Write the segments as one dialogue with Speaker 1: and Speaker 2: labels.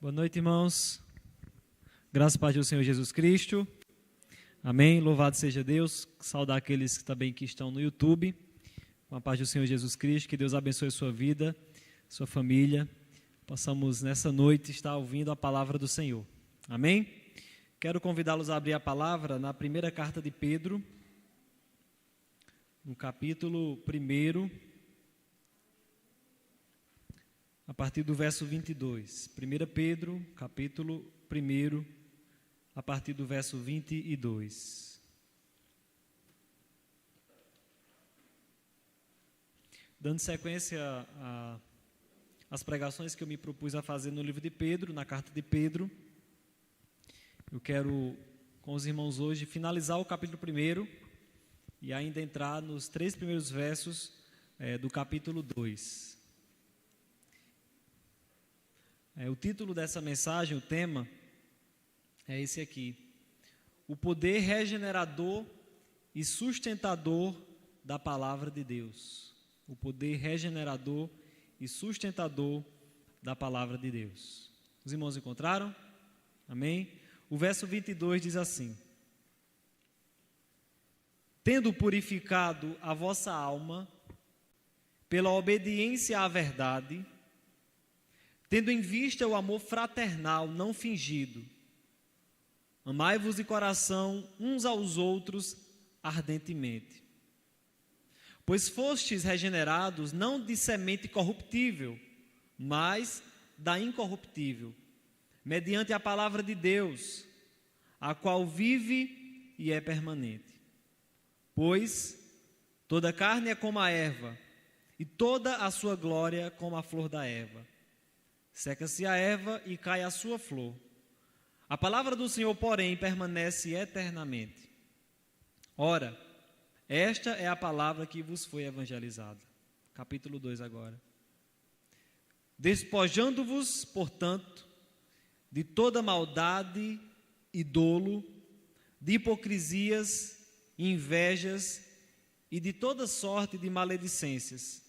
Speaker 1: Boa noite, irmãos. Graças a Deus do Senhor Jesus Cristo. Amém. Louvado seja Deus. Saudar aqueles que também que estão no YouTube. Com a paz do Senhor Jesus Cristo. Que Deus abençoe a sua vida, sua família. Possamos nessa noite estar ouvindo a palavra do Senhor. Amém. Quero convidá-los a abrir a palavra na primeira carta de Pedro, no capítulo 1, a partir do verso 22. 1 Pedro, capítulo 1, a partir do verso 22. Dando sequência às pregações que eu me propus a fazer no livro de Pedro, na carta de Pedro, eu quero, com os irmãos hoje, finalizar o capítulo 1 e ainda entrar nos 3 primeiros versos do capítulo 2. O título dessa mensagem, o tema, é esse aqui: o poder regenerador e sustentador da palavra de Deus. O poder regenerador e sustentador da palavra de Deus. Os irmãos encontraram? Amém? O verso 22 diz assim: tendo purificado a vossa alma pela obediência à verdade, tendo em vista o amor fraternal não fingido, amai-vos de coração uns aos outros ardentemente. Pois fostes regenerados não de semente corruptível, mas da incorruptível, mediante a palavra de Deus, a qual vive e é permanente. Pois toda carne é como a erva, e toda a sua glória como a flor da erva. Seca-se a erva e cai a sua flor. A palavra do Senhor, porém, permanece eternamente. Ora, esta é a palavra que vos foi evangelizada. Capítulo 2 agora. Despojando-vos, portanto, de toda maldade e dolo, de hipocrisias, invejas e de toda sorte de maledicências.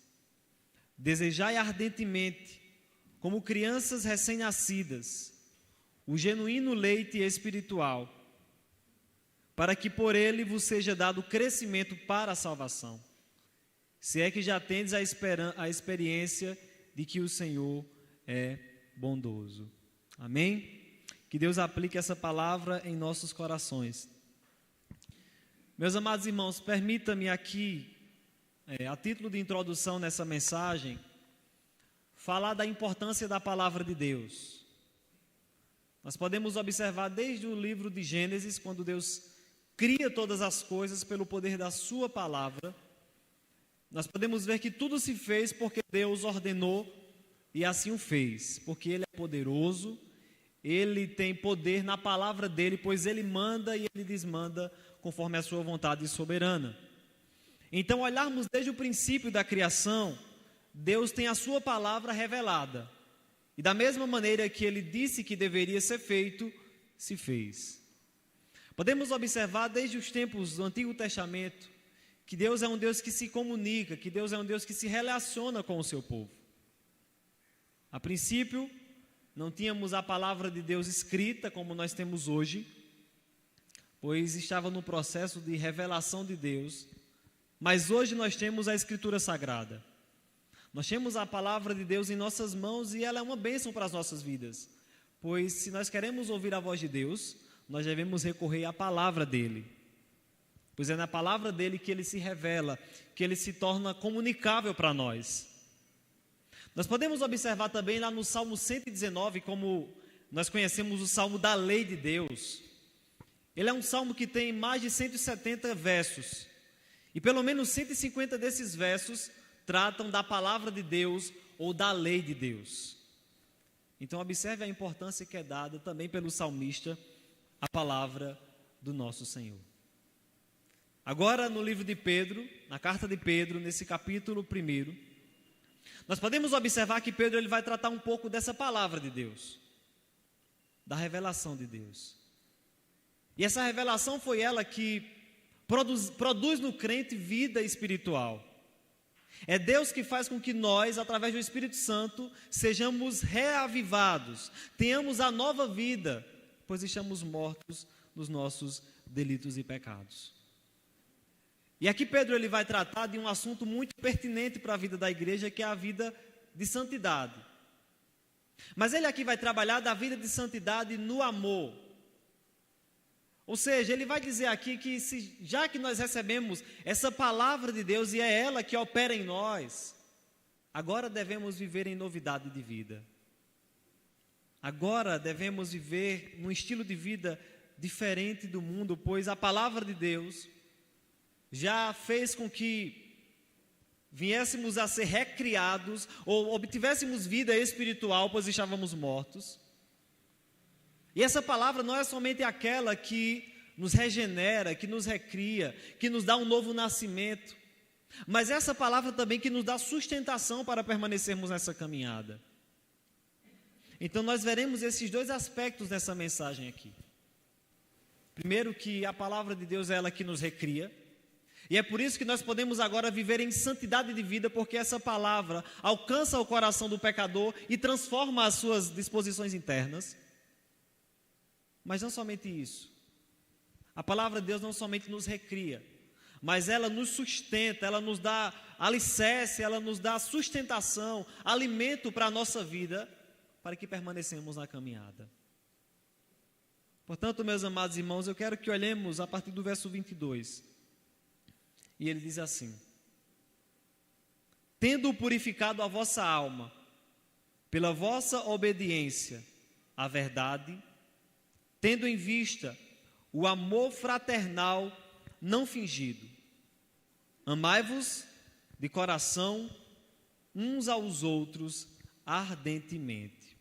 Speaker 1: Desejai ardentemente, como crianças recém-nascidas, o genuíno leite espiritual, para que por ele vos seja dado crescimento para a salvação, se é que já tendes a experiência de que o Senhor é bondoso. Amém? Que Deus aplique essa palavra em nossos corações. Meus amados irmãos, permita-me aqui, a título de introdução nessa mensagem, falar da importância da palavra de Deus. Nós podemos observar desde o livro de Gênesis, quando Deus cria todas as coisas pelo poder da sua palavra. Nós podemos ver que tudo se fez porque Deus ordenou e assim o fez, porque Ele é poderoso, Ele tem poder na palavra dEle, pois Ele manda e Ele desmanda conforme a sua vontade soberana. Então, olharmos desde o princípio da criação, Deus tem a sua palavra revelada, e da mesma maneira que Ele disse que deveria ser feito, se fez. Podemos observar desde os tempos do Antigo Testamento, que Deus é um Deus que se comunica, que Deus é um Deus que se relaciona com o seu povo. A princípio, não tínhamos a palavra de Deus escrita como nós temos hoje, pois estava no processo de revelação de Deus, mas hoje nós temos a Escritura Sagrada. Nós temos a palavra de Deus em nossas mãos e ela é uma bênção para as nossas vidas, pois se nós queremos ouvir a voz de Deus, nós devemos recorrer à palavra dEle, pois é na palavra dEle que Ele se revela, que Ele se torna comunicável para nós. Nós podemos observar também lá no Salmo 119, como nós conhecemos o Salmo da Lei de Deus. Ele é um salmo que tem mais de 170 versos, e pelo menos 150 desses versos tratam da palavra de Deus ou da lei de Deus. Então observe a importância que é dada também pelo salmista à palavra do nosso Senhor. Agora no livro de Pedro, na carta de Pedro, nesse capítulo 1, nós podemos observar que Pedro ele vai tratar um pouco dessa palavra de Deus, da revelação de Deus. E essa revelação foi ela que produz no crente vida espiritual. É Deus que faz com que nós, através do Espírito Santo, sejamos reavivados, tenhamos a nova vida, pois estamos mortos nos nossos delitos e pecados. E aqui Pedro ele vai tratar de um assunto muito pertinente para a vida da igreja, que é a vida de santidade. Mas ele aqui vai trabalhar da vida de santidade no amor. Ou seja, ele vai dizer aqui que já que nós recebemos essa palavra de Deus e é ela que opera em nós, agora devemos viver em novidade de vida. Agora devemos viver num estilo de vida diferente do mundo, pois a palavra de Deus já fez com que viéssemos a ser recriados ou obtivéssemos vida espiritual, pois estávamos mortos. E essa palavra não é somente aquela que nos regenera, que nos recria, que nos dá um novo nascimento, mas essa palavra também que nos dá sustentação para permanecermos nessa caminhada. Então nós veremos esses dois aspectos dessa mensagem aqui. Primeiro, que a palavra de Deus é ela que nos recria, e é por isso que nós podemos agora viver em santidade de vida, porque essa palavra alcança o coração do pecador e transforma as suas disposições internas. Mas não somente isso. A palavra de Deus não somente nos recria, mas ela nos sustenta, ela nos dá alicerce, ela nos dá sustentação, alimento para a nossa vida, para que permanecemos na caminhada. Portanto, meus amados irmãos, eu quero que olhemos a partir do verso 22. E ele diz assim: tendo purificado a vossa alma, pela vossa obediência à verdade, tendo em vista o amor fraternal não fingido, amai-vos de coração uns aos outros ardentemente.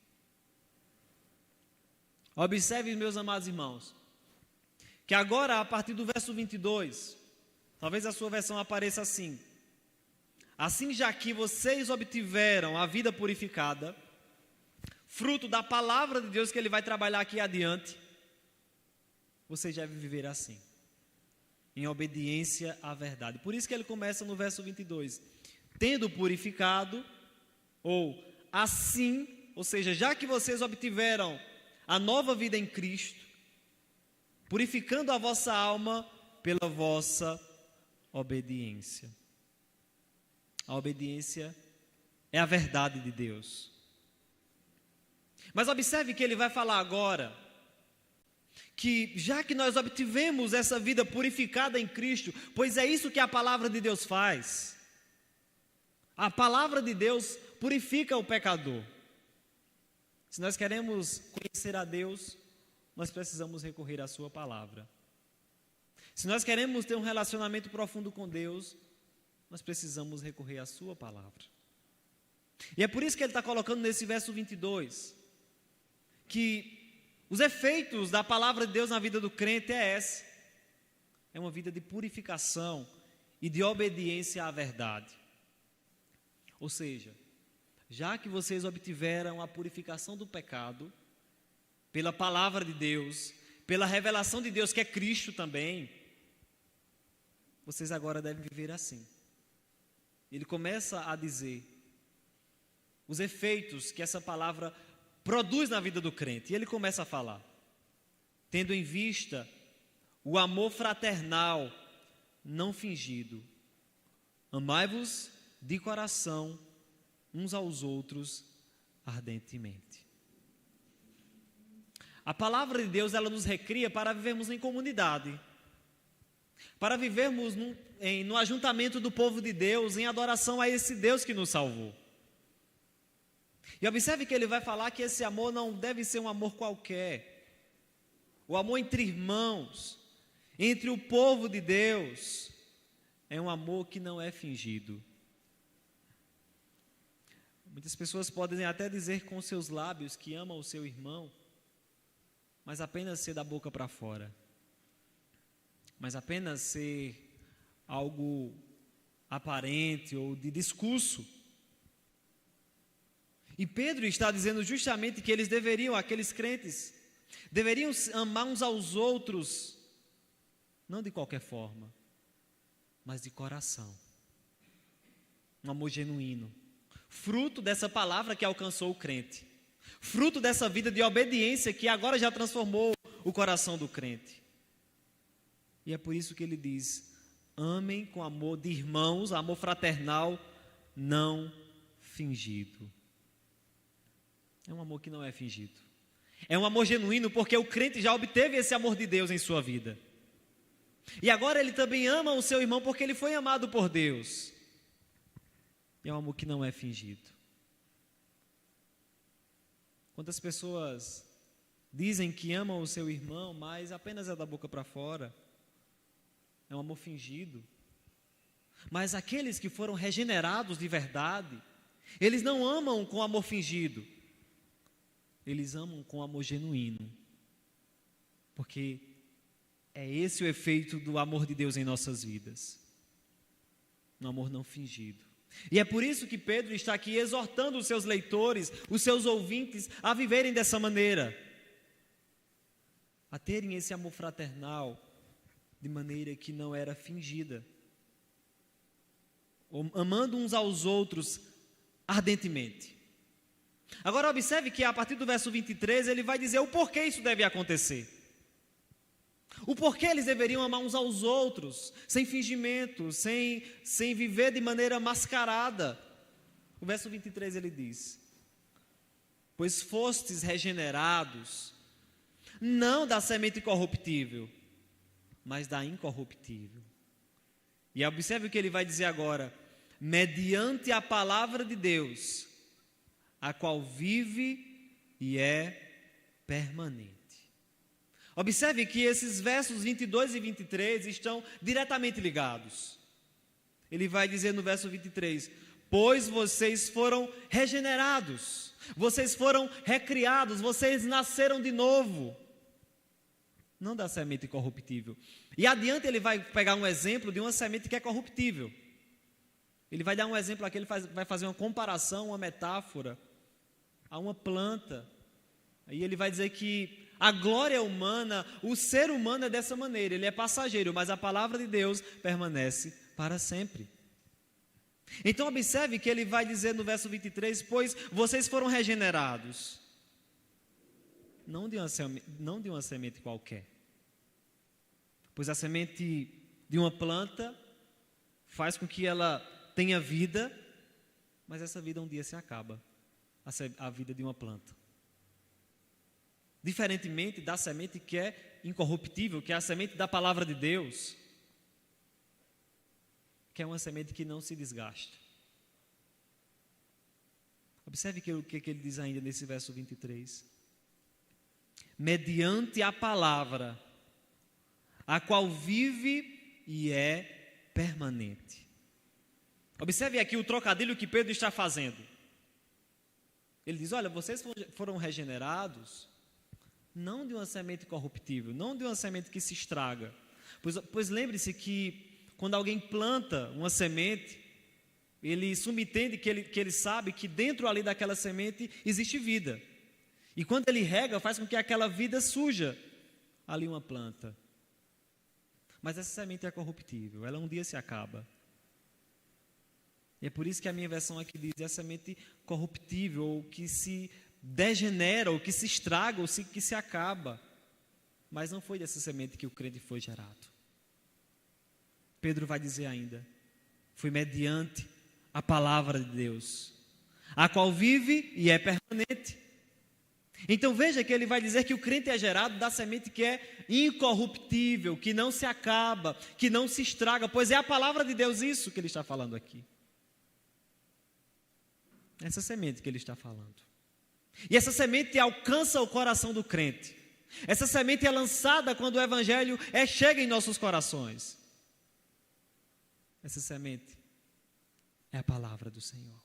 Speaker 1: Observe, meus amados irmãos, que agora, a partir do verso 22, talvez a sua versão apareça assim: assim, já que vocês obtiveram a vida purificada, fruto da palavra de Deus que ele vai trabalhar aqui adiante, vocês devem viver assim, em obediência à verdade. Por isso que ele começa no verso 22, tendo purificado, ou assim, ou seja, já que vocês obtiveram a nova vida em Cristo, purificando a vossa alma pela vossa obediência. A obediência é a verdade de Deus. Mas observe que ele vai falar agora que já que nós obtivemos essa vida purificada em Cristo, pois é isso que a palavra de Deus faz. A palavra de Deus purifica o pecador. Se nós queremos conhecer a Deus, nós precisamos recorrer à sua palavra. Se nós queremos ter um relacionamento profundo com Deus, nós precisamos recorrer à sua palavra. E é por isso que ele está colocando nesse verso 22, que os efeitos da palavra de Deus na vida do crente é essa: é uma vida de purificação e de obediência à verdade. Ou seja, já que vocês obtiveram a purificação do pecado, pela palavra de Deus, pela revelação de Deus que é Cristo também, vocês agora devem viver assim. Ele começa a dizer os efeitos que essa palavra produz na vida do crente. E ele começa a falar: tendo em vista o amor fraternal não fingido, amai-vos de coração uns aos outros ardentemente. A palavra de Deus, ela nos recria para vivermos em comunidade, para vivermos no ajuntamento do povo de Deus, em adoração a esse Deus que nos salvou. E observe que ele vai falar que esse amor não deve ser um amor qualquer. O amor entre irmãos, entre o povo de Deus, é um amor que não é fingido. Muitas pessoas podem até dizer com seus lábios que amam o seu irmão, mas apenas ser da boca para fora. Mas apenas ser algo aparente ou de discurso. E Pedro está dizendo justamente que eles deveriam, aqueles crentes, deveriam amar uns aos outros, não de qualquer forma, mas de coração. Um amor genuíno. Fruto dessa palavra que alcançou o crente. Fruto dessa vida de obediência que agora já transformou o coração do crente. E é por isso que ele diz: amem com amor de irmãos, amor fraternal, não fingido. É um amor que não é fingido. É um amor genuíno porque o crente já obteve esse amor de Deus em sua vida. E agora ele também ama o seu irmão porque ele foi amado por Deus. É um amor que não é fingido. Quantas pessoas dizem que amam o seu irmão, mas apenas é da boca para fora. É um amor fingido. Mas aqueles que foram regenerados de verdade, eles não amam com amor fingido. Eles amam com amor genuíno. Porque é esse o efeito do amor de Deus em nossas vidas. Um amor não fingido. E é por isso que Pedro está aqui exortando os seus leitores, os seus ouvintes, a viverem dessa maneira. A terem esse amor fraternal de maneira que não era fingida. Amando uns aos outros ardentemente. Agora observe que a partir do verso 23 ele vai dizer o porquê isso deve acontecer. O porquê eles deveriam amar uns aos outros, sem fingimento, sem viver de maneira mascarada. O verso 23 ele diz: pois fostes regenerados, não da semente corruptível, mas da incorruptível. E observe o que ele vai dizer agora: mediante a palavra de Deus, a qual vive e é permanente. Observe que esses versos 22 e 23 estão diretamente ligados. Ele vai dizer no verso 23: pois vocês foram regenerados, vocês foram recriados, vocês nasceram de novo, não da semente corruptível. E adiante ele vai pegar um exemplo de uma semente que é corruptível. Ele vai dar um exemplo aqui, ele vai fazer uma comparação, uma metáfora a uma planta. Aí ele vai dizer que a glória humana, o ser humano é dessa maneira, ele é passageiro, mas a palavra de Deus permanece para sempre. Então observe que ele vai dizer no verso 23, pois vocês foram regenerados, não de uma semente qualquer, pois a semente de uma planta faz com que ela tenha vida, mas essa vida um dia se acaba, a vida de uma planta. Diferentemente da semente que é incorruptível, que é a semente da palavra de Deus, que é uma semente que não se desgasta. Observe o que ele diz ainda nesse verso 23. Mediante a palavra, a qual vive e é permanente. Observe aqui o trocadilho que Pedro está fazendo. Ele diz: olha, vocês foram regenerados não de uma semente corruptível, não de uma semente que se estraga. Pois lembre-se que quando alguém planta uma semente, ele subentende que ele sabe que dentro ali daquela semente existe vida. E quando ele rega, faz com que aquela vida suja ali uma planta. Mas essa semente é corruptível, ela um dia se acaba. E é por isso que a minha versão aqui diz: é a semente corruptível, ou que se degenera, ou que se estraga, ou que se acaba. Mas não foi dessa semente que o crente foi gerado. Pedro vai dizer ainda: foi mediante a palavra de Deus, a qual vive e é permanente. Então veja que ele vai dizer que o crente é gerado da semente que é incorruptível, que não se acaba, que não se estraga, pois é a palavra de Deus isso que ele está falando aqui. Essa semente que ele está falando. E essa semente alcança o coração do crente. Essa semente é lançada quando o evangelho chega em nossos corações. Essa semente é a palavra do Senhor.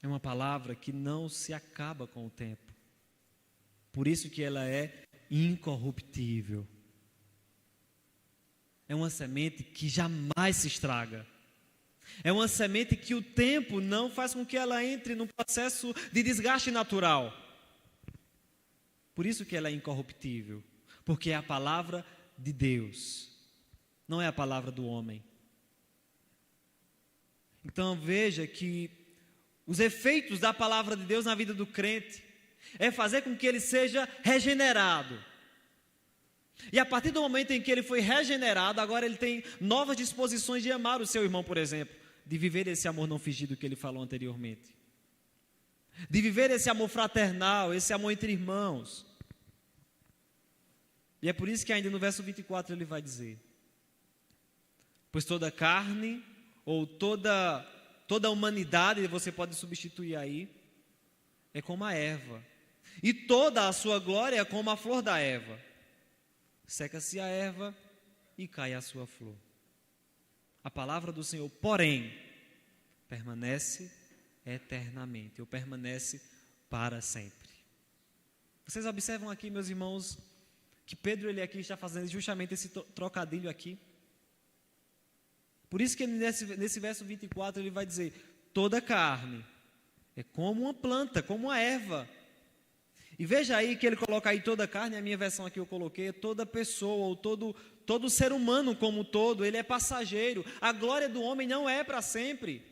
Speaker 1: É uma palavra que não se acaba com o tempo. Por isso que ela é incorruptível. É uma semente que jamais se estraga. É uma semente que o tempo não faz com que ela entre num processo de desgaste natural. Por isso que ela é incorruptível. Porque é a palavra de Deus. Não é a palavra do homem. Então veja que os efeitos da palavra de Deus na vida do crente é fazer com que ele seja regenerado. E a partir do momento em que ele foi regenerado, agora ele tem novas disposições de amar o seu irmão, por exemplo, de viver esse amor não fingido que ele falou anteriormente, de viver esse amor fraternal, esse amor entre irmãos. E é por isso que ainda no verso 24 ele vai dizer: pois toda carne, ou toda a humanidade, você pode substituir aí, é como a erva, e toda a sua glória é como a flor da erva. Seca-se a erva e cai a sua flor. A palavra do Senhor, porém, permanece eternamente, ou permanece para sempre. Vocês observam aqui, meus irmãos, que Pedro ele aqui está fazendo justamente esse trocadilho aqui. Por isso que ele, nesse verso 24 ele vai dizer: toda carne é como uma planta, como uma erva. E veja aí que ele coloca aí toda carne, a minha versão aqui eu coloquei, toda pessoa, ou todo ser humano como um todo, ele é passageiro. A glória do homem não é para sempre.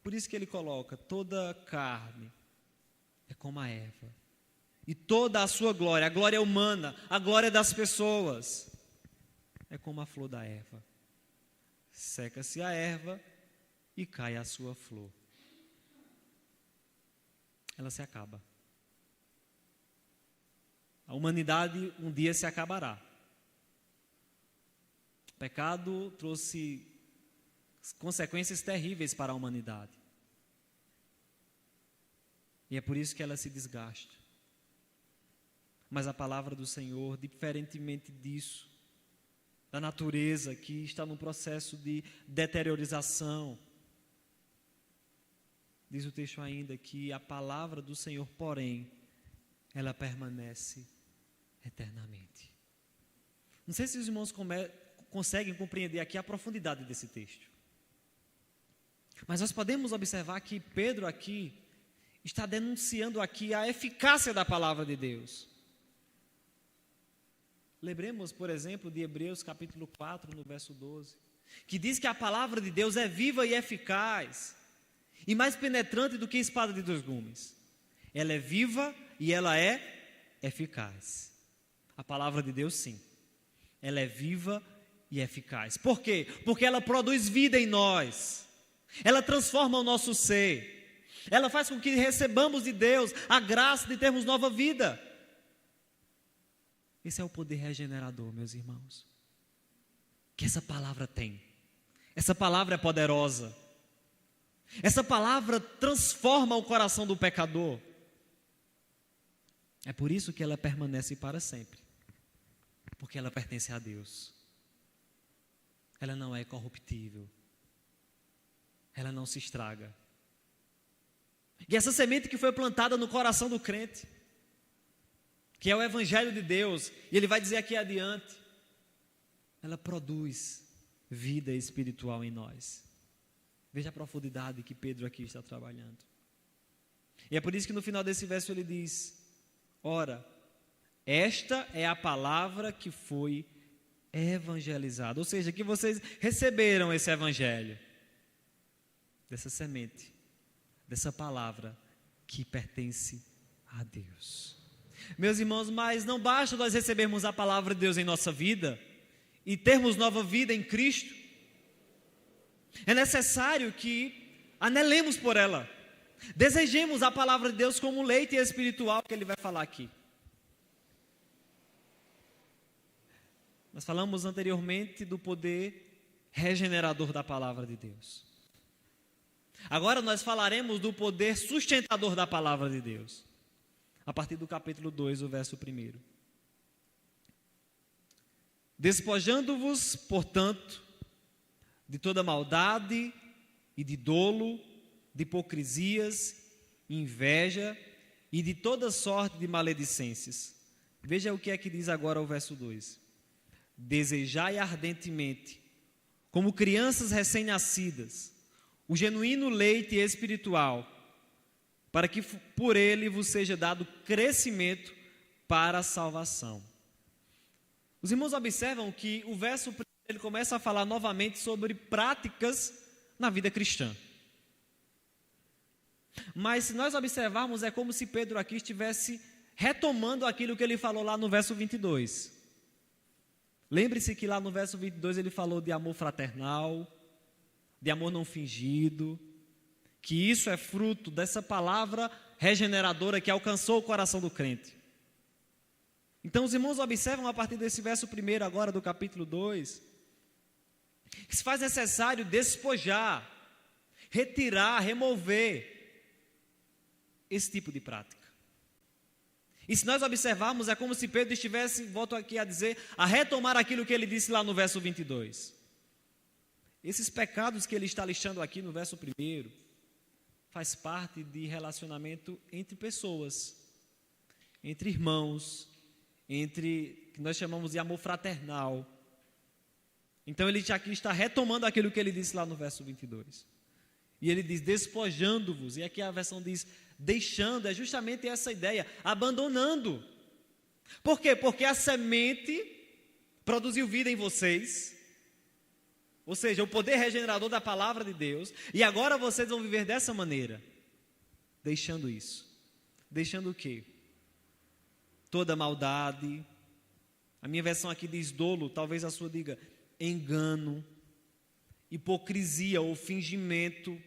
Speaker 1: Por isso que ele coloca: toda carne é como a erva. E toda a sua glória, a glória humana, a glória das pessoas, é como a flor da erva. Seca-se a erva e cai a sua flor. Ela se acaba. A humanidade um dia se acabará. O pecado trouxe consequências terríveis para a humanidade. E é por isso que ela se desgasta. Mas a palavra do Senhor, diferentemente disso, da natureza que está num processo de deteriorização, diz o texto ainda que a palavra do Senhor, porém, ela permanece eternamente. Não sei se os irmãos conseguem compreender aqui a profundidade desse texto. Mas nós podemos observar que Pedro aqui está denunciando aqui a eficácia da palavra de Deus. Lembremos, por exemplo, de Hebreus capítulo 4, no verso 12, que diz que a palavra de Deus é viva e eficaz, e mais penetrante do que espada de dois gumes. Ela é viva e ela é eficaz. A palavra de Deus, sim, ela é viva e eficaz. Por quê? Porque ela produz vida em nós. Ela transforma o nosso ser. Ela faz com que recebamos de Deus a graça de termos nova vida. Esse é o poder regenerador, meus irmãos, que essa palavra tem. Essa palavra é poderosa. Essa palavra transforma o coração do pecador. É por isso que ela permanece para sempre. Porque ela pertence a Deus. Ela não é corruptível. Ela não se estraga. E essa semente que foi plantada no coração do crente, que é o Evangelho de Deus, e ele vai dizer aqui adiante, ela produz vida espiritual em nós. Veja a profundidade que Pedro aqui está trabalhando. E é por isso que no final desse verso ele diz: ora, esta é a palavra que foi evangelizada. Ou seja, que vocês receberam esse evangelho, dessa semente, dessa palavra que pertence a Deus. Meus irmãos, mas não basta nós recebermos a palavra de Deus em nossa vida e termos nova vida em Cristo. É necessário que anelemos por ela, desejemos a palavra de Deus como leite espiritual que ele vai falar aqui. Nós falamos anteriormente do poder regenerador da palavra de Deus. Agora nós falaremos do poder sustentador da palavra de Deus, a partir do capítulo 2, o verso 1. Despojando-vos, portanto, de toda maldade e de dolo, de hipocrisias, inveja e de toda sorte de maledicências. Veja o que é que diz agora o verso 2. Desejai ardentemente, como crianças recém-nascidas, o genuíno leite espiritual, para que por ele vos seja dado crescimento para a salvação. Os irmãos observam que o verso ele começa a falar novamente sobre práticas na vida cristã. Mas se nós observarmos, é como se Pedro aqui estivesse retomando aquilo que ele falou lá no verso 22. Lembre-se que lá no verso 22 ele falou de amor fraternal, de amor não fingido, que isso é fruto dessa palavra regeneradora que alcançou o coração do crente. Então os irmãos observam a partir desse verso 1 agora do capítulo 2, que se faz necessário despojar, retirar, remover esse tipo de prática. E se nós observarmos, é como se Pedro estivesse, volto aqui a dizer, a retomar aquilo que ele disse lá no verso 22. Esses pecados que ele está listando aqui no verso 1, faz parte de relacionamento entre pessoas, entre irmãos, entre, que nós chamamos de amor fraternal. Então ele aqui está retomando aquilo que ele disse lá no verso 22. E ele diz, despojando-vos, e aqui a versão diz, deixando, é justamente essa ideia, abandonando. Por quê? Porque a semente produziu vida em vocês, ou seja, o poder regenerador da palavra de Deus, e agora vocês vão viver dessa maneira, deixando isso. Deixando o quê? Toda maldade, a minha versão aqui diz dolo, talvez a sua diga engano, hipocrisia ou fingimento,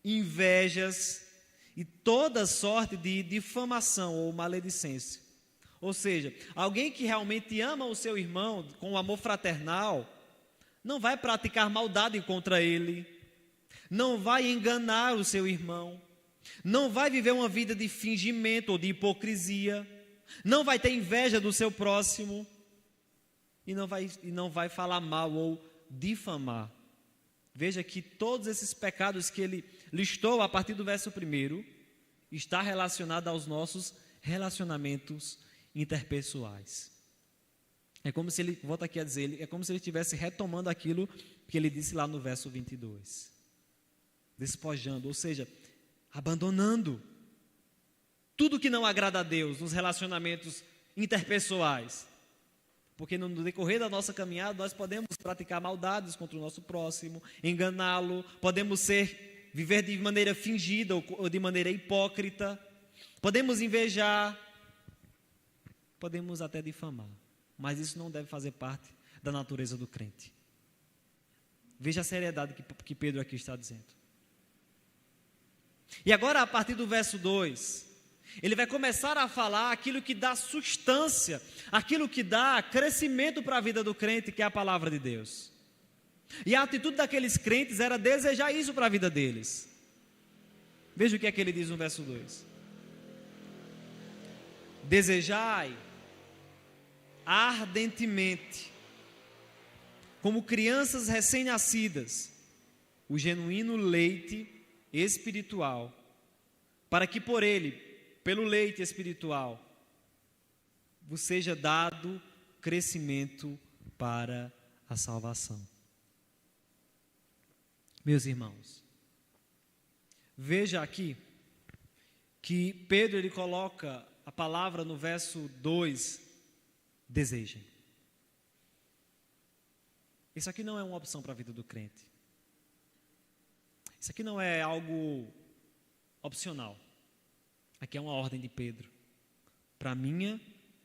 Speaker 1: invejas e toda sorte de difamação ou maledicência. Ou seja, alguém que realmente ama o seu irmão com amor fraternal, não vai praticar maldade contra ele, não vai enganar o seu irmão, não vai viver uma vida de fingimento ou de hipocrisia, não vai ter inveja do seu próximo e não vai falar mal ou difamar. Veja que todos esses pecados que ele listou a partir do verso 1 está relacionado aos nossos relacionamentos interpessoais. É como se ele, volta aqui a dizer, é como se ele estivesse retomando aquilo que ele disse lá no verso 22. Despojando, ou seja, abandonando tudo que não agrada a Deus nos relacionamentos interpessoais. Porque no decorrer da nossa caminhada nós podemos praticar maldades contra o nosso próximo, enganá-lo, podemos viver de maneira fingida ou de maneira hipócrita, podemos invejar, podemos até difamar, mas isso não deve fazer parte da natureza do crente. Veja a seriedade que Pedro aqui está dizendo. E agora, a partir do verso 2, ele vai começar a falar aquilo que dá substância, aquilo que dá crescimento para a vida do crente, que é a palavra de Deus. E a atitude daqueles crentes era desejar isso para a vida deles. Veja o que é que ele diz no verso 2. Desejai ardentemente, como crianças recém-nascidas, o genuíno leite espiritual, para que por ele, pelo leite espiritual, vos seja dado crescimento para a salvação. Meus irmãos, veja aqui que Pedro ele coloca a palavra no verso 2, desejem. Isso aqui não é uma opção para a vida do crente. Isso aqui não é algo opcional. Aqui é uma ordem de Pedro, para a minha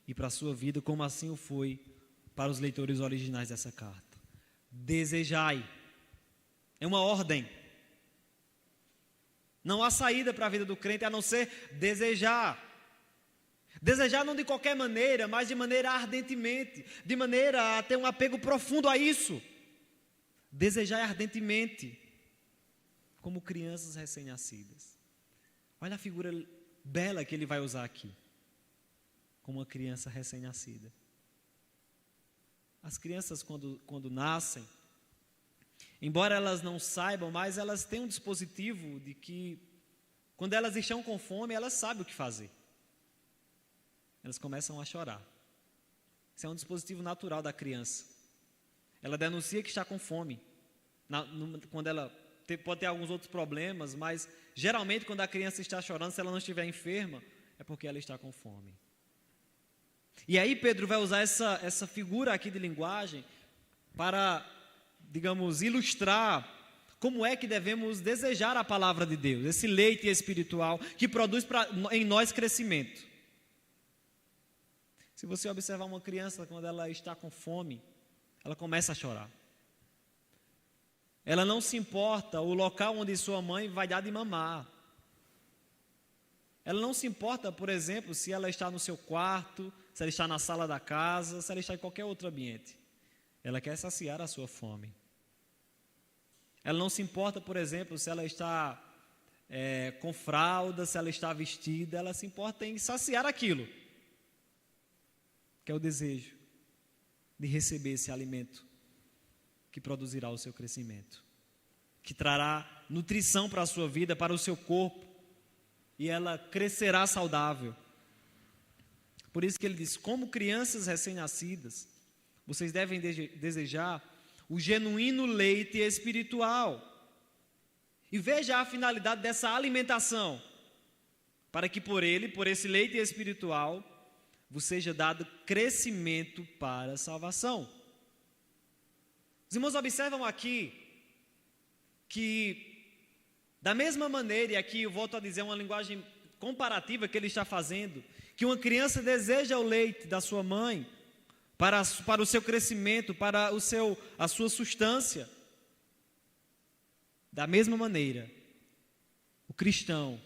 Speaker 1: e para a sua vida, como assim o foi para os leitores originais dessa carta. Desejai. É uma ordem. Não há saída para a vida do crente a não ser desejar. Desejar não de qualquer maneira, mas de maneira ardentemente, de maneira a ter um apego profundo a isso. Desejar ardentemente, como crianças recém-nascidas. Olha a figura bela que ele vai usar aqui, como uma criança recém-nascida. As crianças quando nascem, embora elas não saibam, mas elas têm um dispositivo de que, quando elas estão com fome, elas sabem o que fazer. Elas começam a chorar. Isso é um dispositivo natural da criança. Ela denuncia que está com fome. Quando ela pode ter alguns outros problemas, mas geralmente quando a criança está chorando, se ela não estiver enferma, é porque ela está com fome. E aí Pedro vai usar essa figura aqui de linguagem para, digamos, ilustrar como é que devemos desejar a palavra de Deus, esse leite espiritual que produz em nós crescimento. Se você observar uma criança, quando ela está com fome, ela começa a chorar. Ela não se importa o local onde sua mãe vai dar de mamar. Ela não se importa, por exemplo, se ela está no seu quarto, se ela está na sala da casa, se ela está em qualquer outro ambiente. Ela quer saciar a sua fome. Ela não se importa, por exemplo, se ela está com fralda, se ela está vestida, ela se importa em saciar aquilo, que é o desejo de receber esse alimento que produzirá o seu crescimento, que trará nutrição para a sua vida, para o seu corpo, e ela crescerá saudável. Por isso que ele diz, como crianças recém-nascidas, vocês devem desejar o genuíno leite espiritual. E veja a finalidade dessa alimentação, para que por esse leite espiritual, vos seja dado crescimento para a salvação. Os irmãos observam aqui que, da mesma maneira, e aqui eu volto a dizer uma linguagem comparativa que ele está fazendo, que uma criança deseja o leite da sua mãe para o seu crescimento, para a sua sustância. Da mesma maneira, o cristão,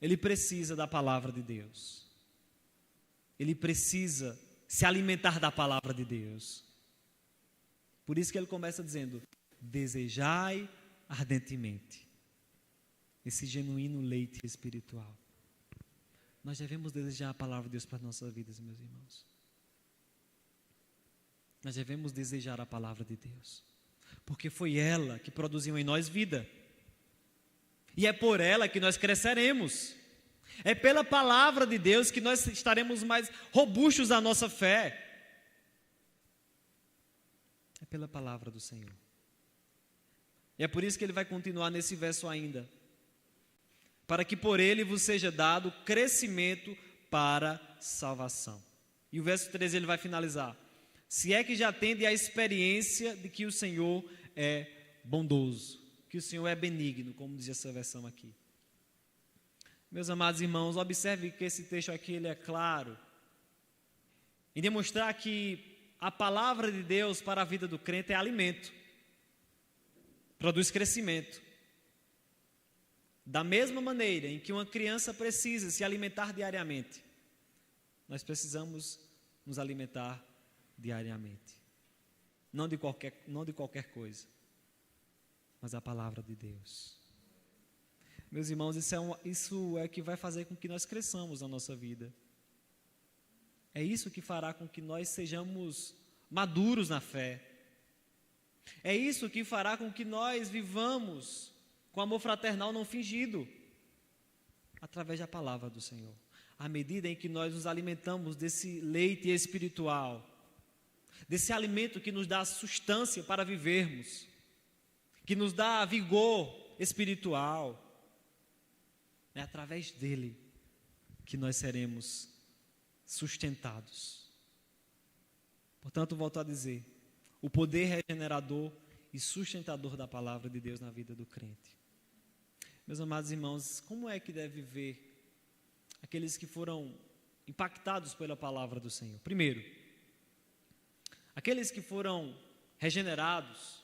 Speaker 1: ele precisa da palavra de Deus. Ele precisa se alimentar da palavra de Deus. Por isso que ele começa dizendo, desejai ardentemente esse genuíno leite espiritual. Nós devemos desejar a palavra de Deus para as nossas vidas, meus irmãos. Nós devemos desejar a palavra de Deus, porque foi ela que produziu em nós vida, e é por ela que nós cresceremos. É pela palavra de Deus que nós estaremos mais robustos na nossa fé. É pela palavra do Senhor. E é por isso que ele vai continuar nesse verso ainda. Para que por ele vos seja dado crescimento para salvação. E o verso 13 ele vai finalizar. Se é que já tende a experiência de que o Senhor é bondoso, que o Senhor é benigno, como diz essa versão aqui. Meus amados irmãos, observe que esse texto aqui ele é claro em demonstrar que a palavra de Deus para a vida do crente é alimento, produz crescimento. Da mesma maneira em que uma criança precisa se alimentar diariamente, nós precisamos nos alimentar diariamente. Não de qualquer coisa, mas a palavra de Deus. Meus irmãos, isso é que vai fazer com que nós cresçamos na nossa vida. É isso que fará com que nós sejamos maduros na fé. É isso que fará com que nós vivamos com amor fraternal não fingido, através da palavra do Senhor. À medida em que nós nos alimentamos desse leite espiritual, desse alimento que nos dá sustância para vivermos, que nos dá vigor espiritual, é através dele que nós seremos sustentados. Portanto, volto a dizer, o poder regenerador e sustentador da palavra de Deus na vida do crente. Meus amados irmãos, como é que deve viver aqueles que foram impactados pela palavra do Senhor? Primeiro, aqueles que foram regenerados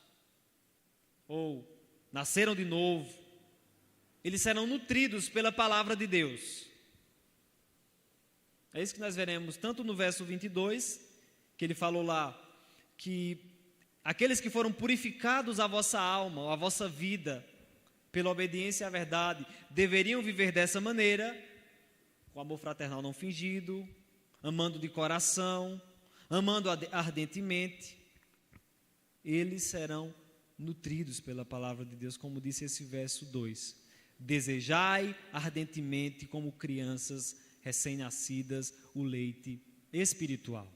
Speaker 1: ou nasceram de novo, eles serão nutridos pela palavra de Deus. É isso que nós veremos tanto no verso 22, que ele falou lá, que aqueles que foram purificados a vossa alma, a vossa vida, pela obediência à verdade, deveriam viver dessa maneira, com amor fraternal não fingido, amando de coração, amando ardentemente. Eles serão nutridos pela palavra de Deus, como disse esse verso 2. Desejai ardentemente, como crianças recém-nascidas, o leite espiritual.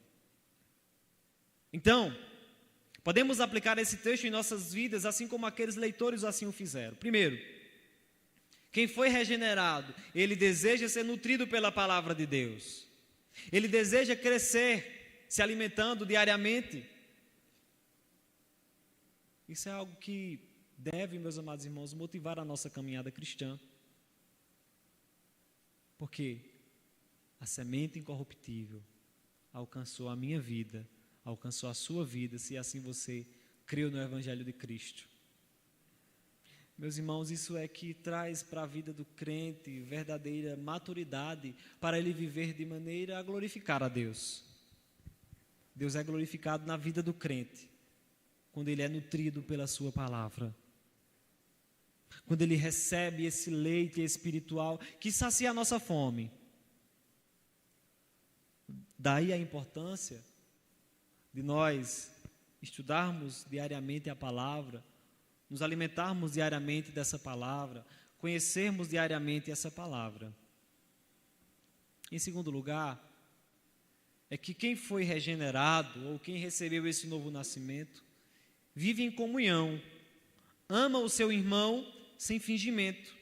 Speaker 1: Então, podemos aplicar esse texto em nossas vidas, assim como aqueles leitores assim o fizeram. Primeiro, quem foi regenerado, ele deseja ser nutrido pela palavra de Deus. Ele deseja crescer, se alimentando diariamente. Isso é algo que deve, meus amados irmãos, motivar a nossa caminhada cristã. Porque a semente incorruptível alcançou a minha vida, alcançou a sua vida, se assim você creu no Evangelho de Cristo. Meus irmãos, isso é que traz para a vida do crente verdadeira maturidade para ele viver de maneira a glorificar a Deus. Deus é glorificado na vida do crente quando ele é nutrido pela sua palavra. Quando ele recebe esse leite espiritual que sacia a nossa fome. Daí a importância de nós estudarmos diariamente a palavra, nos alimentarmos diariamente dessa palavra, conhecermos diariamente essa palavra. Em segundo lugar, é que quem foi regenerado ou quem recebeu esse novo nascimento, vive em comunhão, ama o seu irmão sem fingimento.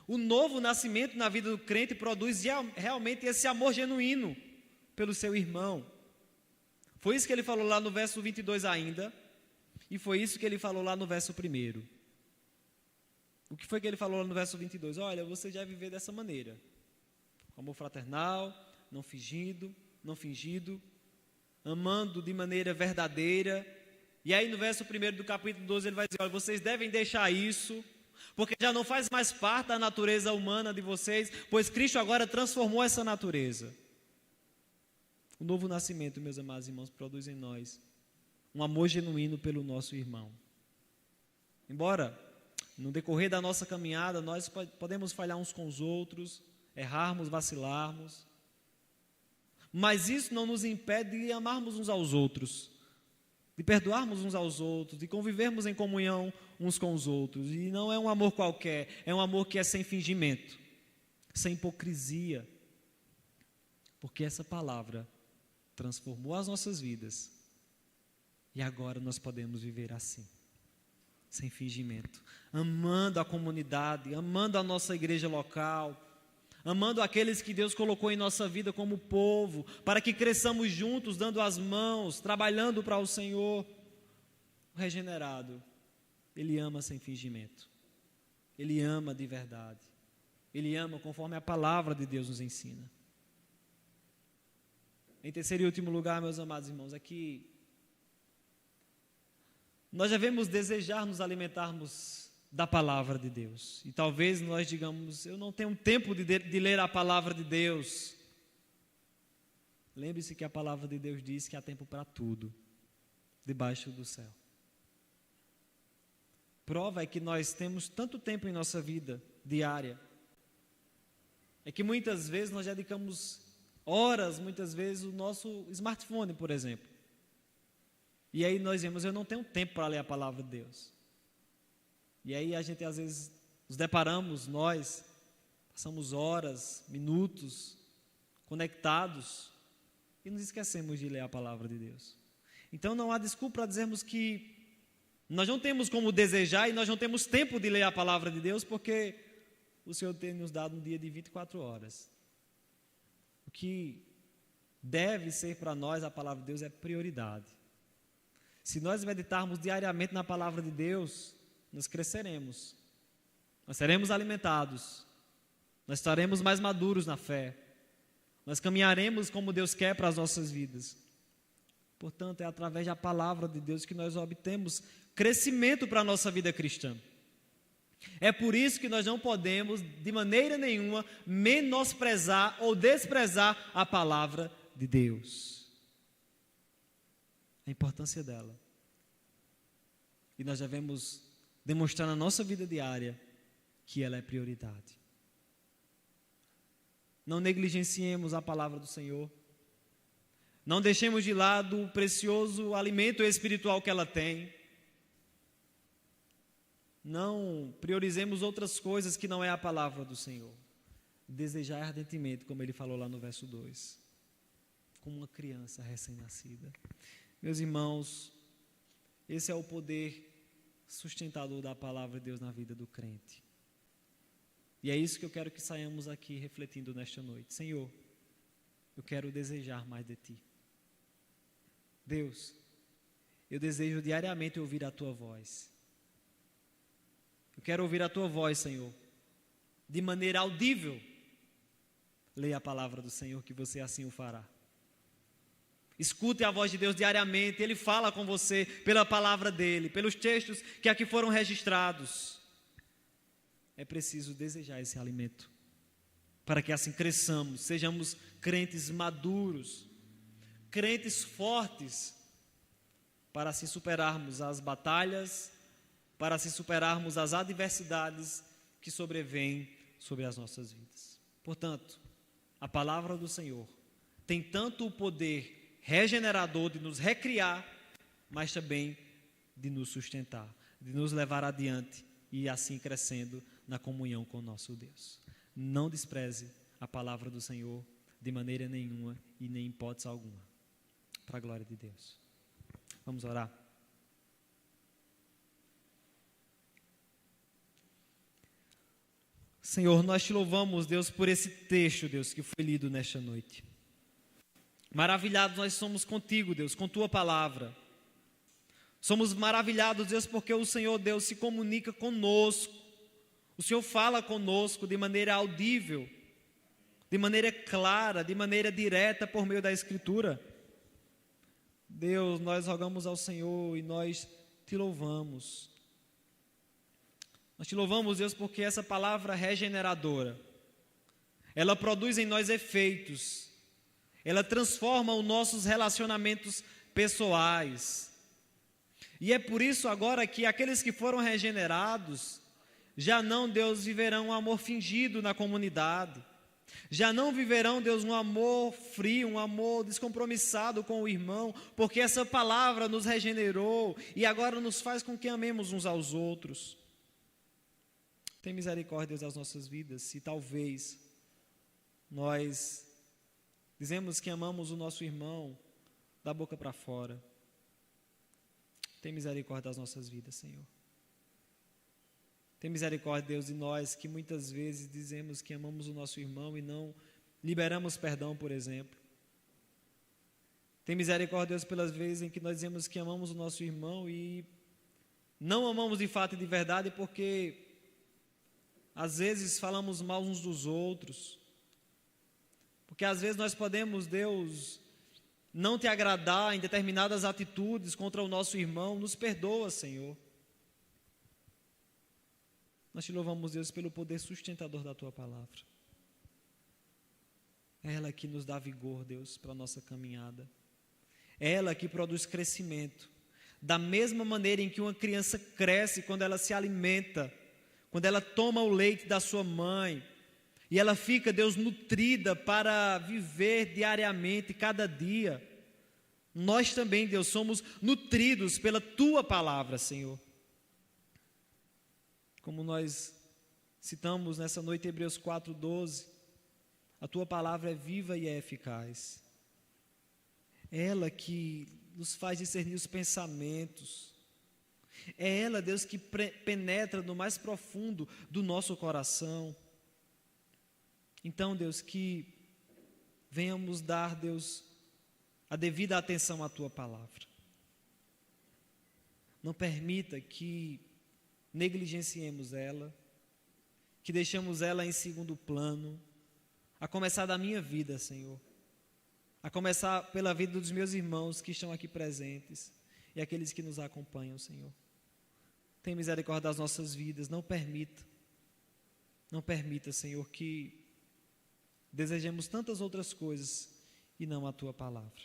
Speaker 1: O novo nascimento na vida do crente produz realmente esse amor genuíno pelo seu irmão. Foi isso que ele falou lá no verso 22 ainda, e foi isso que ele falou lá no verso 1. O que foi que ele falou lá no verso 22? Olha, você já viver dessa maneira, amor fraternal, não fingido, amando de maneira verdadeira. E aí no verso 1 do capítulo 12 ele vai dizer, olha, vocês devem deixar isso, porque já não faz mais parte da natureza humana de vocês, pois Cristo agora transformou essa natureza. O novo nascimento, meus amados irmãos, produz em nós um amor genuíno pelo nosso irmão. Embora no decorrer da nossa caminhada nós podemos falhar uns com os outros, errarmos, vacilarmos, mas isso não nos impede de amarmos uns aos outros, de perdoarmos uns aos outros, de convivermos em comunhão uns com os outros. E não é um amor qualquer, é um amor que é sem fingimento, sem hipocrisia, porque essa palavra transformou as nossas vidas e agora nós podemos viver assim, sem fingimento, amando a comunidade, amando a nossa igreja local, amando aqueles que Deus colocou em nossa vida como povo, para que cresçamos juntos, dando as mãos, trabalhando para o Senhor. O regenerado, ele ama sem fingimento, ele ama de verdade, ele ama conforme a palavra de Deus nos ensina. Em terceiro e último lugar, meus amados irmãos, aqui nós devemos desejar nos alimentarmos da palavra de Deus. E talvez nós digamos, eu não tenho tempo de ler a palavra de Deus. Lembre-se que a palavra de Deus diz que há tempo para tudo, debaixo do céu. Prova é que nós temos tanto tempo em nossa vida diária, é que muitas vezes nós dedicamos horas, muitas vezes, o nosso smartphone, por exemplo. E aí nós vemos, eu não tenho tempo para ler a palavra de Deus. E aí a gente às vezes nos deparamos, nós passamos horas, minutos conectados e nos esquecemos de ler a palavra de Deus. Então não há desculpa para dizermos que nós não temos como desejar e nós não temos tempo de ler a palavra de Deus, porque o Senhor tem nos dado um dia de 24 horas. O que deve ser para nós a palavra de Deus é prioridade. Se nós meditarmos diariamente na palavra de Deus, nós cresceremos, nós seremos alimentados, nós estaremos mais maduros na fé, nós caminharemos como Deus quer para as nossas vidas. Portanto, é através da palavra de Deus que nós obtemos crescimento para a nossa vida cristã. É por isso que nós não podemos, de maneira nenhuma, menosprezar ou desprezar a palavra de Deus. A importância dela. E nós devemos demonstrar na nossa vida diária que ela é prioridade. Não negligenciemos a palavra do Senhor. Não deixemos de lado o precioso alimento espiritual que ela tem. Não priorizemos outras coisas que não é a palavra do Senhor. Desejar ardentemente, como ele falou lá no verso 2, como uma criança recém-nascida. Meus irmãos, esse é o poder sustentador da palavra de Deus na vida do crente. E é isso que eu quero que saiamos aqui refletindo nesta noite. Senhor, eu quero desejar mais de Ti. Deus, eu desejo diariamente ouvir a Tua voz. Eu quero ouvir a tua voz, Senhor, de maneira audível. Leia a palavra do Senhor, que você assim o fará. Escute a voz de Deus diariamente. Ele fala com você pela palavra dele, pelos textos que aqui foram registrados. É preciso desejar esse alimento, para que assim cresçamos, sejamos crentes maduros, crentes fortes, para assim superarmos as batalhas, para assim superarmos as adversidades que sobrevêm sobre as nossas vidas. Portanto, a palavra do Senhor tem tanto o poder regenerador de nos recriar, mas também de nos sustentar, de nos levar adiante e assim crescendo na comunhão com o nosso Deus. Não despreze a palavra do Senhor de maneira nenhuma e nem em hipótese alguma, para a glória de Deus. Vamos orar. Senhor, nós te louvamos, Deus, por esse texto, Deus, que foi lido nesta noite. Maravilhados nós somos contigo, Deus, com tua palavra. Somos maravilhados, Deus, porque o Senhor, Deus, se comunica conosco. O Senhor fala conosco de maneira audível, de maneira clara, de maneira direta por meio da Escritura. Deus, nós rogamos ao Senhor e nós te louvamos. Nós te louvamos, Deus, porque essa palavra regeneradora, ela produz em nós efeitos, ela transforma os nossos relacionamentos pessoais. E é por isso agora que aqueles que foram regenerados, já não, Deus, viverão um amor fingido na comunidade, já não viverão, Deus, um amor frio, um amor descompromissado com o irmão, porque essa palavra nos regenerou e agora nos faz com que amemos uns aos outros. Tem misericórdia, Deus, das nossas vidas, se talvez nós dizemos que amamos o nosso irmão da boca para fora. Tem misericórdia das nossas vidas, Senhor. Tem misericórdia, Deus, de nós que muitas vezes dizemos que amamos o nosso irmão e não liberamos perdão, por exemplo. Tem misericórdia, Deus, pelas vezes em que nós dizemos que amamos o nosso irmão e não amamos de fato e de verdade, porque às vezes falamos mal uns dos outros, porque às vezes nós podemos, Deus, não te agradar em determinadas atitudes contra o nosso irmão. Nos perdoa, Senhor. Nós te louvamos, Deus, pelo poder sustentador da tua palavra. É ela que nos dá vigor, Deus, para a nossa caminhada. É ela que produz crescimento. Da mesma maneira em que uma criança cresce quando ela se alimenta, quando ela toma o leite da sua mãe, e ela fica, Deus, nutrida para viver diariamente, cada dia. Nós também, Deus, somos nutridos pela tua palavra, Senhor. Como nós citamos nessa noite Hebreus 4:12, a tua palavra é viva e é eficaz. É ela que nos faz discernir os pensamentos. É ela, Deus, que penetra no mais profundo do nosso coração. Então, Deus, que venhamos dar, Deus, a devida atenção à tua palavra. Não permita que negligenciemos ela, que deixemos ela em segundo plano, a começar da minha vida, Senhor, a começar pela vida dos meus irmãos que estão aqui presentes e aqueles que nos acompanham, Senhor. Tem misericórdia das nossas vidas. Não permita, Senhor, que desejemos tantas outras coisas e não a tua palavra.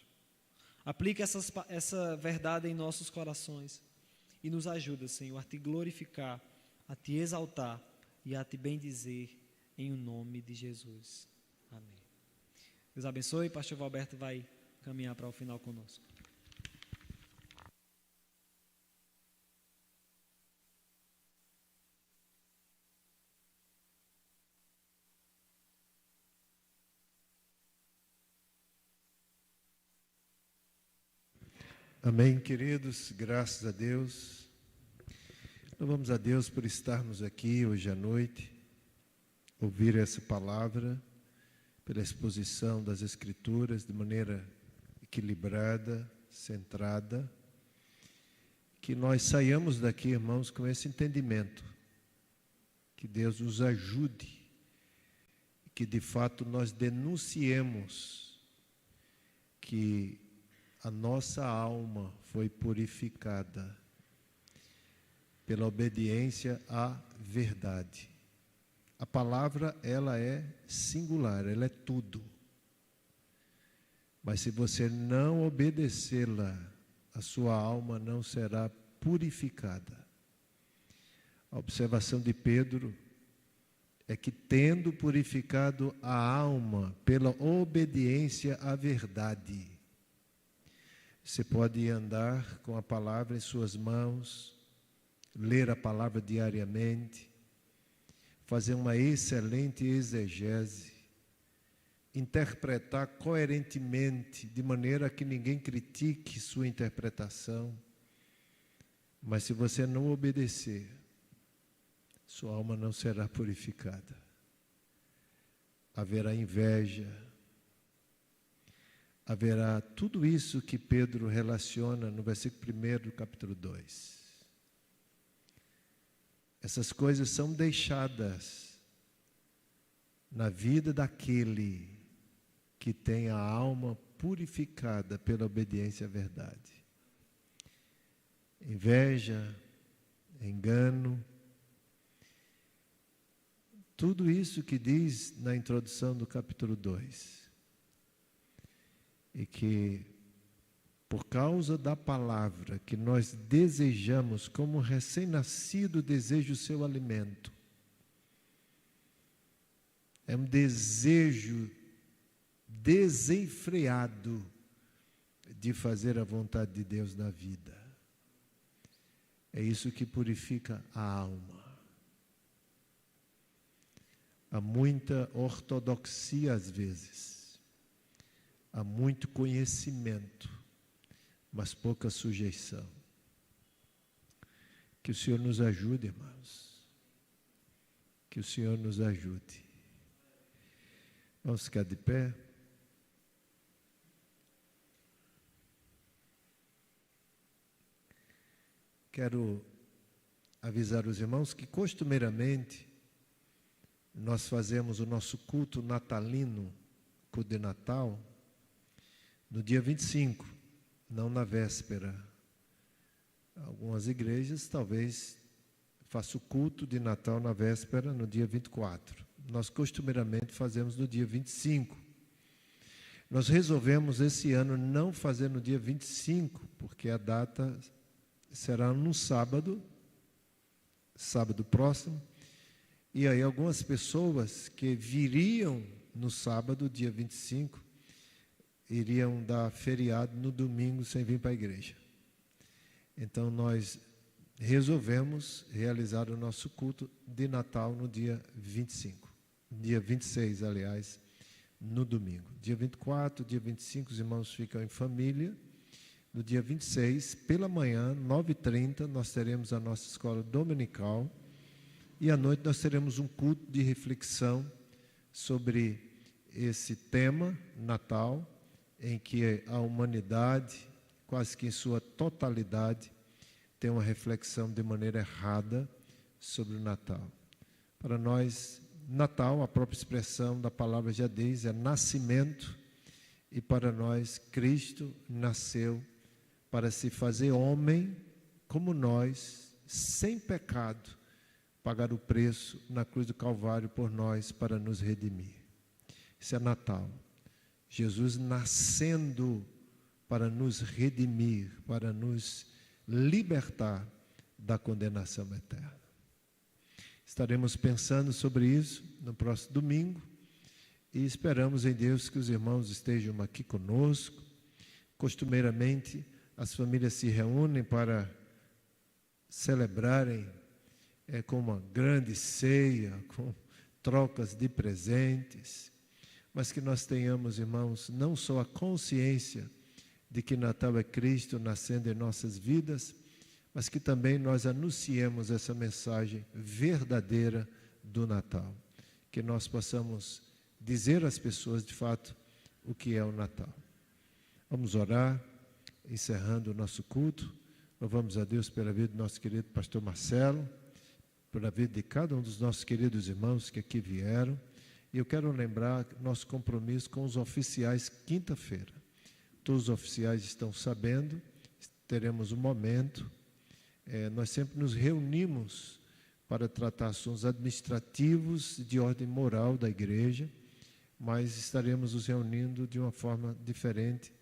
Speaker 1: Aplica essa verdade em nossos corações e nos ajuda, Senhor, a te glorificar, a te exaltar e a te bendizer em o nome de Jesus. Amém. Deus abençoe. Pastor Valberto vai caminhar para o final conosco.
Speaker 2: Amém, queridos, graças a Deus. Louvamos a Deus por estarmos aqui hoje à noite, ouvir essa palavra, pela exposição das Escrituras de maneira equilibrada, centrada. Que nós saiamos daqui, irmãos, com esse entendimento, que Deus nos ajude, que de fato nós denunciemos que a nossa alma foi purificada pela obediência à verdade. A palavra, ela é singular, ela é tudo. Mas se você não obedecê-la, a sua alma não será purificada. A observação de Pedro é que, tendo purificado a alma pela obediência à verdade, você pode andar com a palavra em suas mãos, ler a palavra diariamente, fazer uma excelente exegese, interpretar coerentemente, de maneira que ninguém critique sua interpretação. Mas se você não obedecer, sua alma não será purificada. Haverá inveja, haverá tudo isso que Pedro relaciona no versículo 1 do capítulo 2. Essas coisas são deixadas na vida daquele que tem a alma purificada pela obediência à verdade. Inveja, engano, tudo isso que diz na introdução do capítulo 2. E que, por causa da palavra que nós desejamos, como recém-nascido deseja o seu alimento, é um desejo desenfreado de fazer a vontade de Deus na vida. É isso que purifica a alma. Há muita ortodoxia às vezes, há muito conhecimento, mas pouca sujeição. Que o Senhor nos ajude, irmãos. Que o Senhor nos ajude. Vamos ficar de pé. Quero avisar os irmãos que costumeiramente nós fazemos o nosso culto natalino, culto de Natal, no dia 25, não na véspera. Algumas igrejas talvez façam o culto de Natal na véspera, no dia 24. Nós costumeiramente fazemos no dia 25. Nós resolvemos esse ano não fazer no dia 25, porque a data será no sábado próximo, e aí algumas pessoas que viriam no sábado, dia 25, iriam dar feriado no domingo sem vir para a igreja. Então nós resolvemos realizar o nosso culto de Natal no dia 25, dia 26, aliás, no domingo. Dia 24, dia 25, os irmãos ficam em família. No dia 26, pela manhã, 9h30, nós teremos a nossa escola dominical. E à noite nós teremos um culto de reflexão sobre esse tema, Natal, em que a humanidade, quase que em sua totalidade, tem uma reflexão de maneira errada sobre o Natal. Para nós, Natal, a própria expressão da palavra já diz, é nascimento, e para nós, Cristo nasceu para se fazer homem como nós, sem pecado, pagar o preço na cruz do Calvário por nós para nos redimir. Isso é Natal. Jesus nascendo para nos redimir, para nos libertar da condenação eterna. Estaremos pensando sobre isso no próximo domingo e esperamos em Deus que os irmãos estejam aqui conosco. Costumeiramente, as famílias se reúnem para celebrarem com uma grande ceia, com trocas de presentes, mas que nós tenhamos, irmãos, não só a consciência de que Natal é Cristo nascendo em nossas vidas, mas que também nós anunciemos essa mensagem verdadeira do Natal, que nós possamos dizer às pessoas de fato o que é o Natal. Vamos orar, encerrando o nosso culto. Louvamos a Deus pela vida do nosso querido pastor Marcelo, pela vida de cada um dos nossos queridos irmãos que aqui vieram. E eu quero lembrar nosso compromisso com os oficiais quinta-feira. Todos os oficiais estão sabendo, teremos um momento. Nós sempre nos reunimos para tratar assuntos administrativos de ordem moral da igreja, mas estaremos nos reunindo de uma forma diferente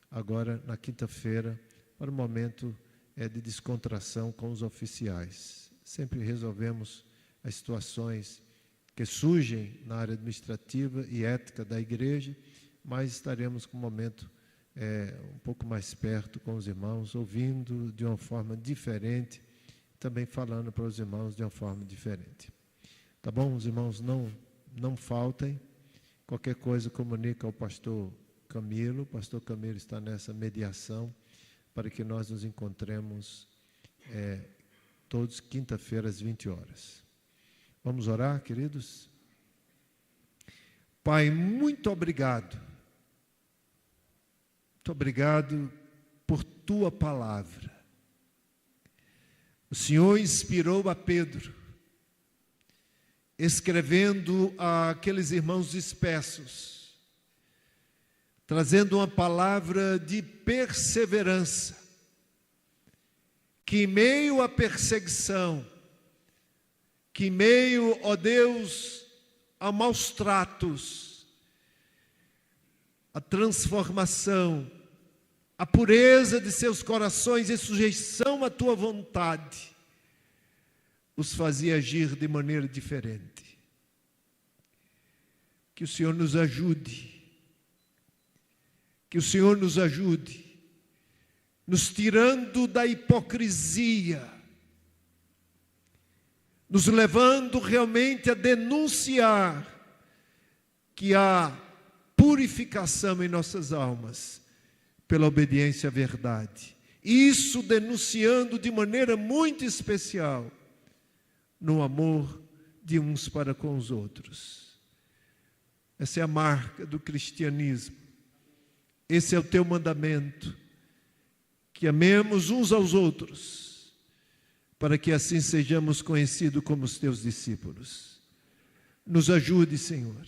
Speaker 2: agora na quinta-feira para um momento de descontração com os oficiais. Sempre resolvemos as situações que surgem na área administrativa e ética da igreja, mas estaremos com um momento um pouco mais perto com os irmãos, ouvindo de uma forma diferente, também falando para os irmãos de uma forma diferente. Tá bom? Os irmãos não faltem. Qualquer coisa comunica ao pastor Camilo. O pastor Camilo está nessa mediação para que nós nos encontremos todos quinta-feira às 20 horas. Vamos orar, queridos? Pai, muito obrigado. Muito obrigado por Tua palavra. O Senhor inspirou a Pedro, escrevendo àqueles irmãos dispersos, trazendo uma palavra de perseverança, que em meio à perseguição, que em meio, ó Deus, a maus tratos, a transformação, a pureza de seus corações e sujeição à Tua vontade, os fazia agir de maneira diferente. Que o Senhor nos ajude, que o Senhor nos ajude, nos tirando da hipocrisia, nos levando realmente a denunciar que há purificação em nossas almas, pela obediência à verdade. Isso denunciando de maneira muito especial no amor de uns para com os outros. Essa é a marca do cristianismo. Esse é o teu mandamento, que amemos uns aos outros, para que assim sejamos conhecidos como os teus discípulos. Nos ajude, Senhor.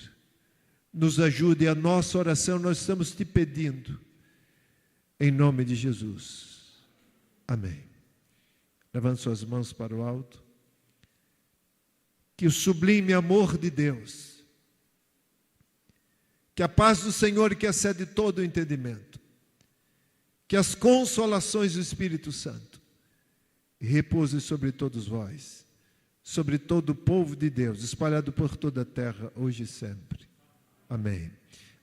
Speaker 2: Nos ajude. A nossa oração nós estamos te pedindo, em nome de Jesus. Amém. Levante suas mãos para o alto. Que o sublime amor de Deus, que a paz do Senhor que excede todo o entendimento, que as consolações do Espírito Santo repouse sobre todos vós, sobre todo o povo de Deus, espalhado por toda a terra, hoje e sempre. Amém.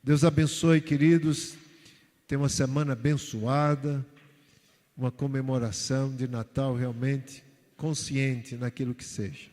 Speaker 2: Deus abençoe, queridos. Tenha uma semana abençoada, uma comemoração de Natal realmente consciente naquilo que seja.